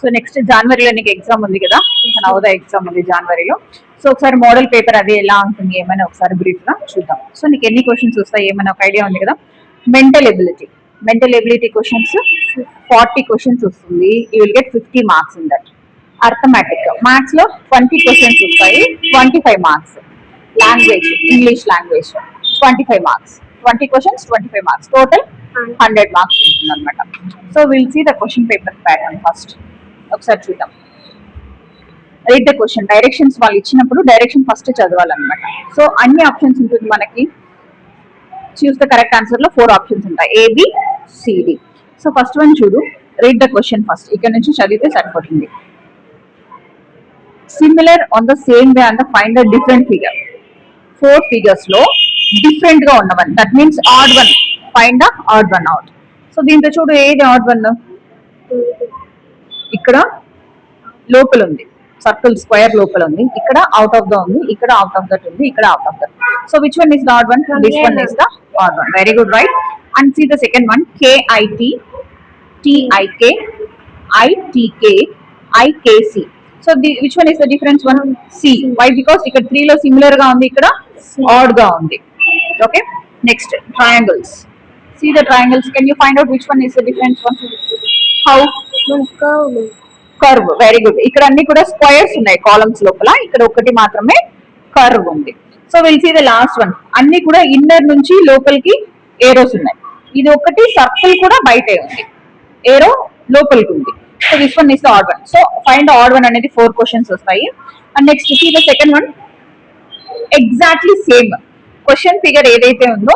So next జనవరిలో నీకు exam ఉంది కదా, నవోదయ ఎగ్జామ్ ఉంది జనవరిలో. సో ఒకసారి మోడల్ పేపర్ అది ఎలా ఉంటుంది ఏమైనా ఒకసారి బ్రీఫ్ గా చూద్దాం. సో నీకు ఎన్ని క్వశ్చన్స్ వస్తాయి ఏమైనా ఒక ఐడియా ఉంది కదా. మెంటల్ ఎబిలిటీ క్వశ్చన్స్ 40 క్వశ్చన్స్ వస్తుంది. You will get 50 marks in that. Arithmetic maths లో 20 క్వశ్చన్స్ వస్తాయి, 25 marks. Language English language 25 marks, 20 questions 25 marks, total 100 marks ఉంటుంది అనమాట. So will see the question paper pattern first. ఒకసారి చూద్దాం. Read the question. Directions వాళ్ళు ఇచ్చినప్పుడు direction first చదవాలన్నమాట. So అన్ని ఆప్షన్స్ ఉంటుంది మనకి. చూస్ ద కరెక్ట్ ఆన్సర్ లో 4 ఆప్షన్స్ ఉంటాయి, ABCD. సో ఫస్ట్ వన్ చూడు, రీడ్ ద క్వశ్చన్ ఫస్ట్. ఇక్కడ నుంచి చదివితే సరిపోతుంది. Similar on the same way and find the different figure. 4 figures లో డిఫరెంట్ గా ఉన్నవన్, that means odd one. Find the odd one out. So దీంతో చూడు, ఏది ఆడ్ వన్? ఇక్కడ లోపల ఉంది, సర్కిల్ స్క్వేర్ లోపల ఉంది. ఇక్కడ అవుట్ ఆఫ్ ద ఉంది, ఇక్కడ అవుట్ ఆఫ్ దట్ ఉంది, ఇక్కడ out of that. So which one is the odd one? This one is the odd one. Very good, right. And see the second one, KIT, TIK, ITK, IKC. So which one is the difference one? C. Why? Because ఇక్కడ 3 లో similar గా ఉంది, ఇక్కడ add గా ఉంది. Okay, next triangles. See the triangles. Can you find out which one is the different one? How? Curve. Very good. ఇక్కడ అన్ని కూడా స్క్వేర్స్ ఉన్నాయి కాలమ్స్ లోపల, ఇక్కడ ఒకటి మాత్రమే కర్వ్ ఉంది. So will see the last one. అన్ని కూడా ఇన్నర్ నుంచి లోపలికి ఏరోస్ ఉన్నాయి. ఇది ఒకటి సర్కిల్ కూడా బయటే ఉంది, ఏరో లోపలికి ఉంది. So this one is the odd one. So find the odd one అనేది 4 క్వశ్చన్స్ వస్తాయి. And next see the second one. Exactly same question figure ఏదైతే ఉందో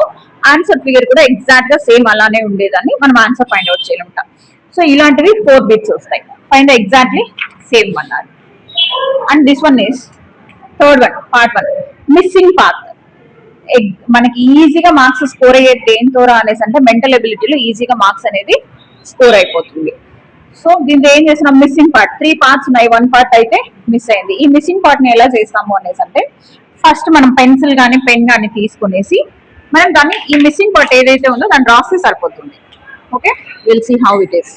ఆన్సర్ ఫిగర్ కూడా ఎగ్జాక్ట్ గా సేమ్ అలానే ఉండేదాన్ని మనం ఆన్సర్ ఫైండ్ అవుట్ చేయలేం. సో ఇలాంటివి 4 బిట్స్ వస్తాయి. ఫైండ్ ఎగ్జాక్ట్లీ సేమ్ అన్నారు. And this one is third one, part 1, missing part. మనకి ఈజీగా మార్క్స్ స్కోర్ అయ్యేది దేంతో అనేసి అంటే మెంటల్ ఎబిలిటీలో ఈజీగా మార్క్స్ అనేది స్కోర్ అయిపోతుంది. సో దీంతో ఏం చేస్తున్నాం? Missing part. 3 పార్ట్స్ ఉన్నాయి, 1 పార్ట్ అయితే మిస్ అయింది. ఈ మిస్సింగ్ పార్ట్ ని ఎలా చేస్తాము అనేసి అంటే ఫస్ట్ మనం పెన్సిల్ గానీ పెన్ గానీ తీసుకునేసి మనం దాన్ని ఈ మిస్సింగ్ పార్ట్ ఏదైతే ఉందో దాన్ని రాస్తే సరిపోతుంది. Okay, will see how it is.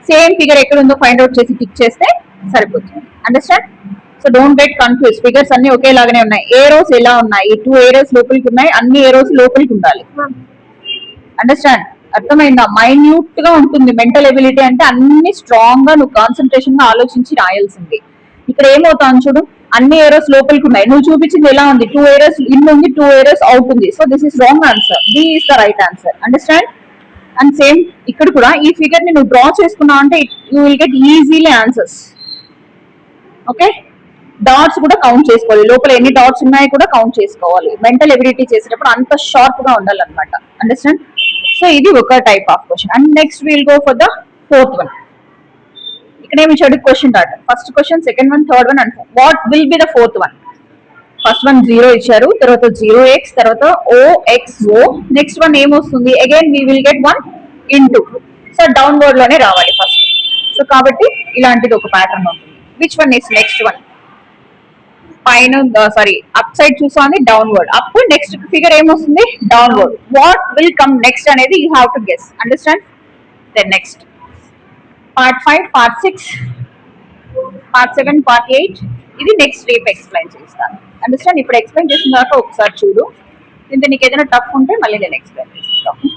Same figure ఎక్కడ ఉందో ఫైండ్ అవుట్ చేసి టిక్ చేస్తే సరిపోతుంది. Understand? So don't get confuse. Figures అన్ని ఒకేలాగానే ఉన్నాయి. ఏరోస్ ఎలా ఉన్నాయి? 2 ఏరోస్ లోపలికి ఉన్నాయి, అన్ని ఏరోస్ లోపలికి ఉండాలి. అండర్స్టాండ్? అర్థమైందా? మైన్యూట్ గా ఉంటుంది మెంటల్ ఎబిలిటీ అంటే. అన్ని స్ట్రాంగ్ గా నువ్వు కాన్సన్ట్రేషన్ గా ఆలోచించి రాయాల్సింది. ఇక్కడ ఏమవుతాను చూడు, అన్ని ఏరోస్ లోపలికి ఉన్నాయి. నువ్వు చూపించింది ఎలా ఉంది? 2 ఏరోస్ ఇన్ ఉంది, 2 ఏరోస్ అవుట్ ఉంది. So this is wrong answer. B is the right answer. Understand? And same ఇక్కడ కూడా ఈ ఫిగర్ ని నువ్వు డ్రా చేసుకున్నావు అంటే you will get easily answers. Okay, dots కూడా కౌంట్ చేసుకోవాలి. లోపల ఎన్ని డాట్స్ ఉన్నాయో కూడా కౌంట్ చేసుకోవాలి. మెంటల్ ఎబిలిటీ చేసేటప్పుడు అంత షార్ప్ గా ఉండాలన్నమాట. అండర్స్టాండ్? సో ఇది ఒక type of question. And next will go for the 4th one. ఇక్కడ ఏమి ఇచ్చాడు? Question dot. First question, second one, third one and what will be the 4th one? First one 0 ఇచ్చారు, తర్వాత 0x, తర్వాత OXO. Next one ఏమొస్తుంది? Again we will get 1 into. So downward లోనే రావాలి first. So కాబట్టి ఇలాంటిది ఒక ప్యాటర్న్ ఉంటుంది. Which one is next one? పైన సారీ అప్ సైడ్ చూసాను, డౌన్వర్డ్. అప్ నెక్స్ట్ ఫిగర్ ఏమొస్తుంది? Downward. What will come next అనేది you have to guess. Understand? Then next part 5, part 6, part 7, part 8. ఇది next రేపు ఎక్స్ప్లెయిన్ చేస్తాను. Understand? ఇప్పుడు explain చేసిన తర్వాత ఒకసారి చూడు. దీంతో నీకు ఏదైనా టఫ్ ఉంటే మళ్ళీ నేను ఎక్స్ప్లెయిన్ చేస్తాను.